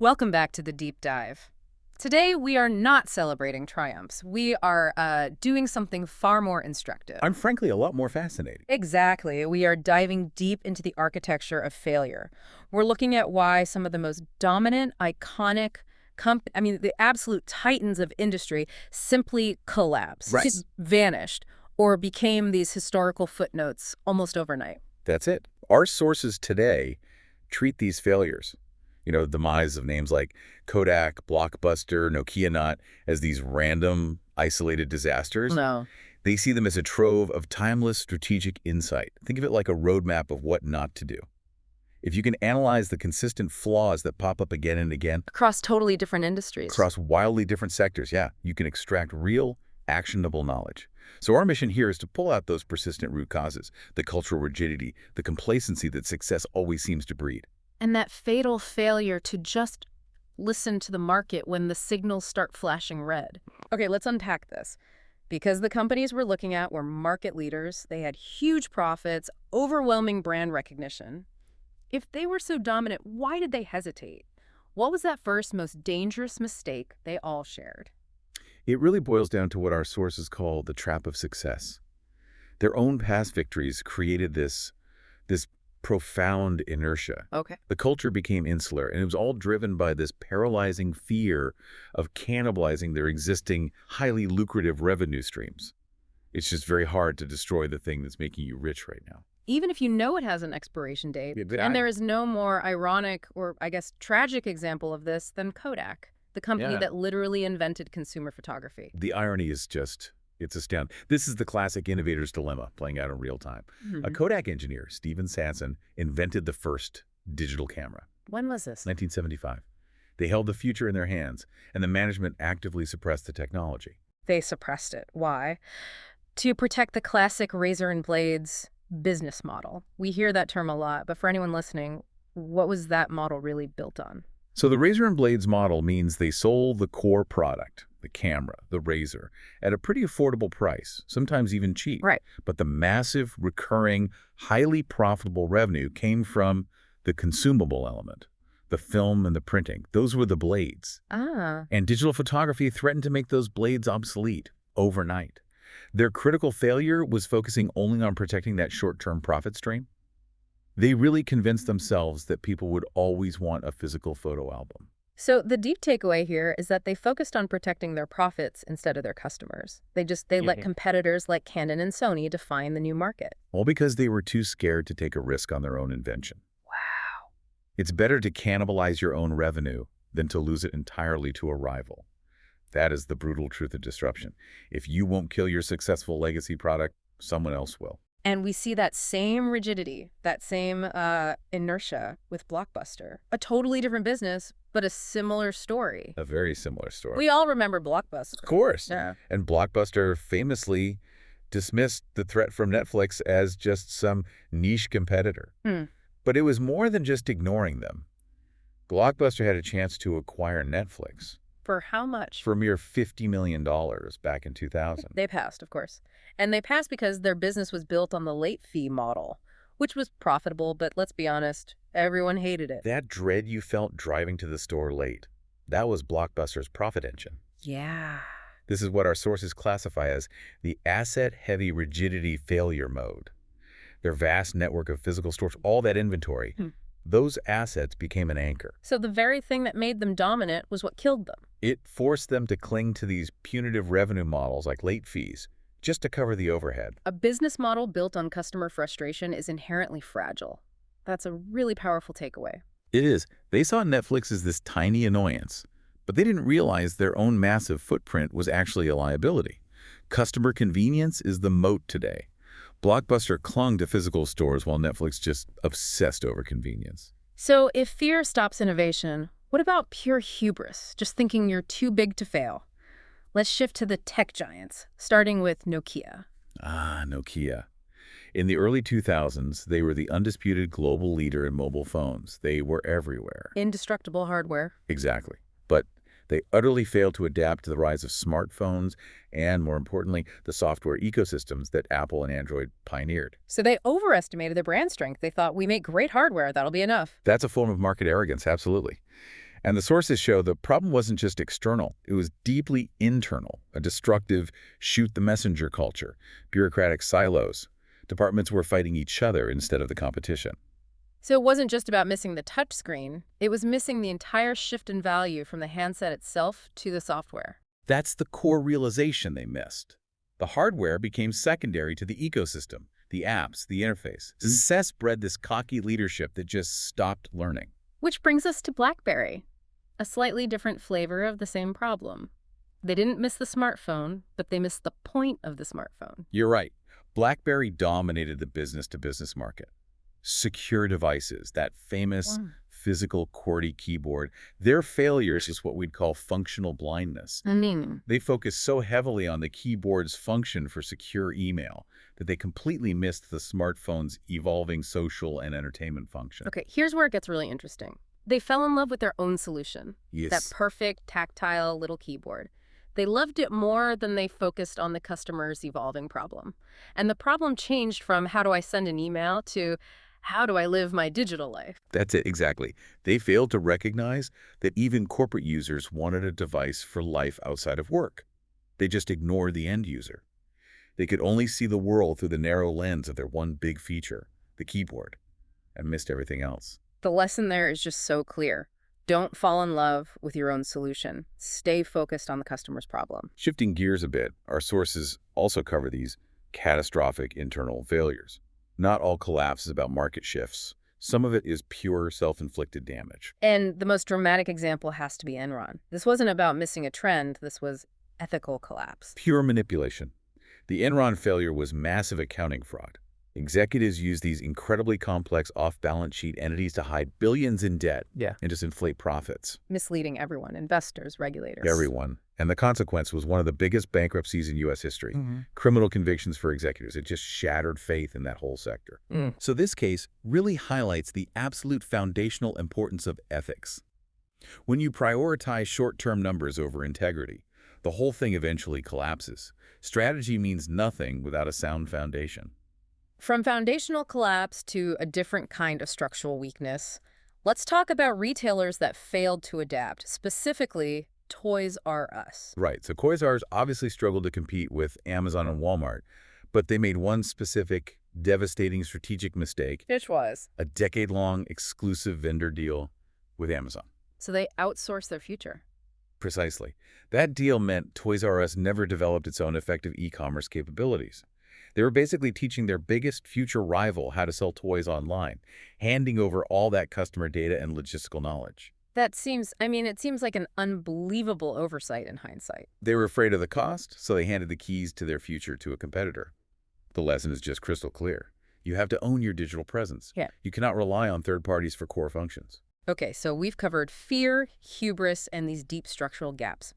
Welcome back to the deep dive. Today, we are not celebrating triumphs. We are doing something far more instructive. I'm frankly a lot more fascinating. Exactly. We are diving deep into the architecture of failure. We're looking at why some of the most dominant, iconic, the absolute titans of industry simply collapsed, Right. vanished, or became these historical footnotes almost overnight. That's it. Our sources today treat these failures, the demise of names like Kodak, Blockbuster, Nokia not, as these random, isolated disasters. No. They see them as a trove of timeless strategic insight. Think of it like a roadmap of what not to do. If you can analyze the consistent flaws that pop up again and again Across totally different industries. across wildly different sectors, you can extract real, actionable knowledge. So our mission here is to pull out those persistent root causes, the cultural rigidity, the complacency that success always seems to breed. And that fatal failure to just listen to the market when the signals start flashing red. Okay, let's unpack this. Because the companies we're looking at were market leaders, they had huge profits, overwhelming brand recognition. If they were so dominant, why did they hesitate? What was that first most dangerous mistake they all shared? It really boils down to what our sources call the trap of success. Their own past victories created this profound inertia. Okay. The culture became insular, and it was all driven by this paralyzing fear of cannibalizing their existing, highly lucrative revenue streams. It's just very hard to destroy the thing that's making you rich right now. Even if you know it has an expiration date, Yeah, but and there is no more ironic or, I guess, tragic example of this than Kodak, the company Yeah. that literally invented consumer photography. The irony is it's astounding. This is the classic innovator's dilemma playing out in real time. A Mhm. Kodak engineer, Steven Sanson, invented the first digital camera, When was this? 1975. They held the future in their hands, and the management actively suppressed the technology. They suppressed it. Why? To protect the classic razor and blades business model. We hear that term a lot, but for anyone listening, what was that model really built on? So the razor and blades model means they sold the core product, the camera, the razor, at a pretty affordable price, sometimes even cheap. Right. But the massive, recurring, highly profitable revenue came from the consumable element, the film and the printing. Those were the blades. Ah. And digital photography threatened to make those blades obsolete overnight. Their critical failure was focusing only on protecting that short-term profit stream. They really convinced themselves that people would always want a physical photo album. So the deep takeaway here is that they focused on protecting their profits instead of their customers. They let competitors like Canon and Sony define the new market. All because they were too scared to take a risk on their own invention. Wow. It's better to cannibalize your own revenue than to lose it entirely to a rival. That is the brutal truth of disruption. If you won't kill your successful legacy product, someone else will. And we see that same rigidity, that same inertia with Blockbuster. A totally different business, but a similar story. A very similar story. We all remember Blockbuster. Of course. Yeah. And Blockbuster famously dismissed the threat from Netflix as just some niche competitor. But it was more than just ignoring them. Blockbuster had a chance to acquire Netflix For how much? for a mere $50 million back in 2000. They passed, of course. And they passed because their business was built on the late fee model, which was profitable, but let's be honest, everyone hated it. That dread you felt driving to the store late, that was Blockbuster's profit engine. Yeah. This is what our sources classify as the asset-heavy rigidity failure mode. Their vast network of physical stores, all that inventory, those assets became an anchor. So the very thing that made them dominant was what killed them. It forced them to cling to these punitive revenue models like late fees, just to cover the overhead. A business model built on customer frustration is inherently fragile. That's a really powerful takeaway. It is. They saw Netflix as this tiny annoyance, but they didn't realize their own massive footprint was actually a liability. Customer convenience is the moat today. Blockbuster clung to physical stores while Netflix just obsessed over convenience. So if fear stops innovation, what about pure hubris, just thinking you're too big to fail? Let's shift to the tech giants, starting with Nokia. Nokia. In the early 2000s, they were the undisputed global leader in mobile phones. They were everywhere. Indestructible hardware. Exactly. But they utterly failed to adapt to the rise of smartphones and, more importantly, the software ecosystems that Apple and Android pioneered. So they overestimated their brand strength. They thought, we make great hardware, that'll be enough. That's a form of market arrogance, absolutely. And the sources show the problem wasn't just external, it was deeply internal, a destructive shoot-the-messenger culture, bureaucratic silos. Departments were fighting each other instead of the competition. So it wasn't just about missing the touchscreen. It was missing the entire shift in value from the handset itself to the software. That's the core realization they missed. The hardware became secondary to the ecosystem, the apps, the interface. Success bred this cocky leadership that just stopped learning. Which brings us to Blackberry, a slightly different flavor of the same problem. They didn't miss the smartphone, but they missed the point of the smartphone. You're right. BlackBerry dominated the business-to-business market. Secure devices, that famous physical QWERTY keyboard, their failures is what we'd call functional blindness. They focused so heavily on the keyboard's function for secure email that they completely missed the smartphone's evolving social and entertainment function. Okay, here's where it gets really interesting. They fell in love with their own solution, that perfect, tactile little keyboard. They loved it more than they focused on the customer's evolving problem. And the problem changed from how do I send an email to how do I live my digital life? That's it, exactly. They failed to recognize that even corporate users wanted a device for life outside of work. They just ignored the end user. They could only see the world through the narrow lens of their one big feature, the keyboard, and missed everything else. The lesson there is just so clear. Don't fall in love with your own solution. Stay focused on the customer's problem. Shifting gears a bit, our sources also cover these catastrophic internal failures. Not all collapse is about market shifts. Some of it is pure self-inflicted damage. And the most dramatic example has to be Enron. This wasn't about missing a trend. This was ethical collapse. Pure manipulation. The Enron failure was massive accounting fraud. Executives use these incredibly complex off-balance sheet entities to hide billions in debt and just inflate profits. Misleading everyone, investors, regulators. Everyone. And the consequence was one of the biggest bankruptcies in U.S. history. Criminal convictions for executives. It just shattered faith in that whole sector. So this case really highlights the absolute foundational importance of ethics. When you prioritize short-term numbers over integrity, the whole thing eventually collapses. Strategy means nothing without a sound foundation. From foundational collapse to a different kind of structural weakness, let's talk about retailers that failed to adapt, specifically Toys R Us. Right. So Toys R Us obviously struggled to compete with Amazon and Walmart, but they made one specific, devastating strategic mistake. Which was? A decade-long exclusive vendor deal with Amazon. So they outsourced their future. Precisely. That deal meant Toys R Us never developed its own effective e-commerce capabilities. They were basically teaching their biggest future rival how to sell toys online, handing over all that customer data and logistical knowledge. That seems, it seems like an unbelievable oversight in hindsight. They were afraid of the cost, so they handed the keys to their future to a competitor. The lesson is just crystal clear. You have to own your digital presence. You cannot rely on third parties for core functions. Okay, so we've covered fear, hubris, and these deep structural gaps.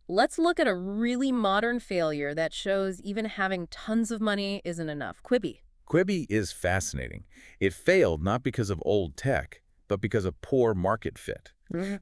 Let's look at a really modern failure that shows even having tons of money isn't enough. Quibi. Quibi is fascinating. It failed not because of old tech, but because of poor market fit.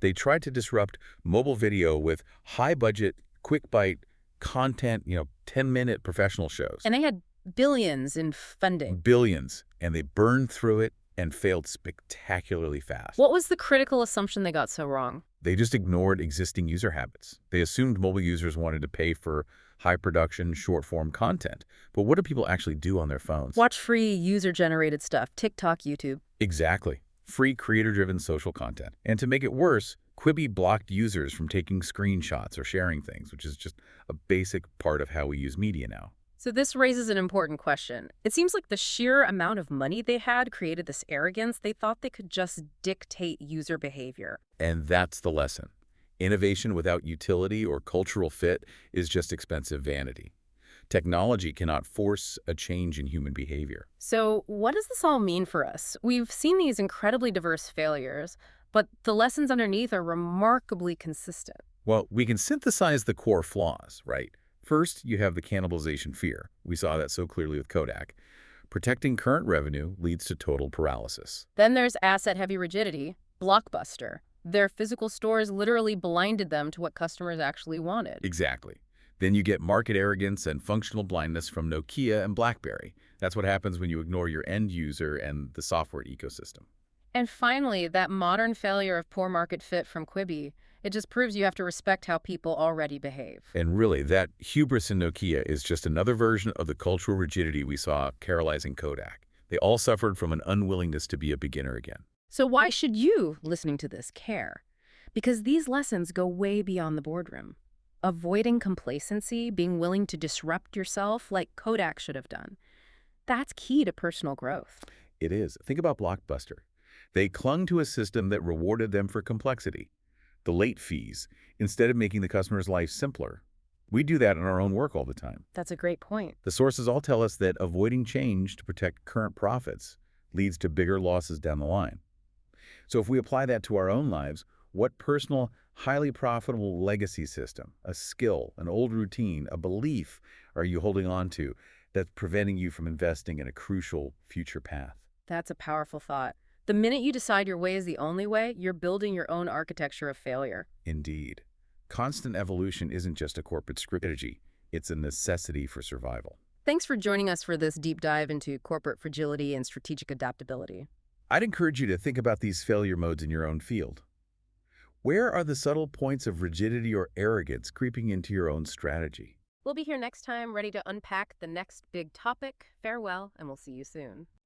They tried to disrupt mobile video with high-budget, quick-bite content, 10-minute professional shows. And they had billions in funding. Billions. And they burned through it and failed spectacularly fast. What was the critical assumption they got so wrong? They just ignored existing user habits. They assumed mobile users wanted to pay for high-production, short-form content. But what do people actually do on their phones? Watch free, user-generated stuff, TikTok, YouTube. Exactly. Free, creator-driven social content. And to make it worse, Quibi blocked users from taking screenshots or sharing things, which is just a basic part of how we use media now. So this raises an important question. It seems like the sheer amount of money they had created this arrogance. They thought they could just dictate user behavior. And that's the lesson. Innovation without utility or cultural fit is just expensive vanity. Technology cannot force a change in human behavior. So what does this all mean for us? We've seen these incredibly diverse failures, but the lessons underneath are remarkably consistent. Well, we can synthesize the core flaws, right? First, you have the cannibalization fear. We saw that so clearly with Kodak. Protecting current revenue leads to total paralysis. Then there's asset-heavy rigidity, Blockbuster. Their physical stores literally blinded them to what customers actually wanted. Exactly. Then you get market arrogance and functional blindness from Nokia and Blackberry. That's what happens when you ignore your end user and the software ecosystem. And finally, that modern failure of poor market fit from Quibi, it just proves you have to respect how people already behave. And really, that hubris in Nokia is just another version of the cultural rigidity we saw paralyzing Kodak. They all suffered from an unwillingness to be a beginner again. So why should you, listening to this, care? Because these lessons go way beyond the boardroom. Avoiding complacency, being willing to disrupt yourself like Kodak should have done, that's key to personal growth. It is. Think about Blockbuster. They clung to a system that rewarded them for complexity, the late fees, instead of making the customer's life simpler. We do that in our own work all the time. That's a great point. The sources all tell us that avoiding change to protect current profits leads to bigger losses down the line. So if we apply that to our own lives, what personal, highly profitable legacy system, a skill, an old routine, a belief are you holding on to that's preventing you from investing in a crucial future path? That's a powerful thought. The minute you decide your way is the only way, you're building your own architecture of failure. Indeed. Constant evolution isn't just a corporate strategy. It's a necessity for survival. Thanks for joining us for this deep dive into corporate fragility and strategic adaptability. I'd encourage you to think about these failure modes in your own field. Where are the subtle points of rigidity or arrogance creeping into your own strategy? We'll be here next time, ready to unpack the next big topic. Farewell, and we'll see you soon.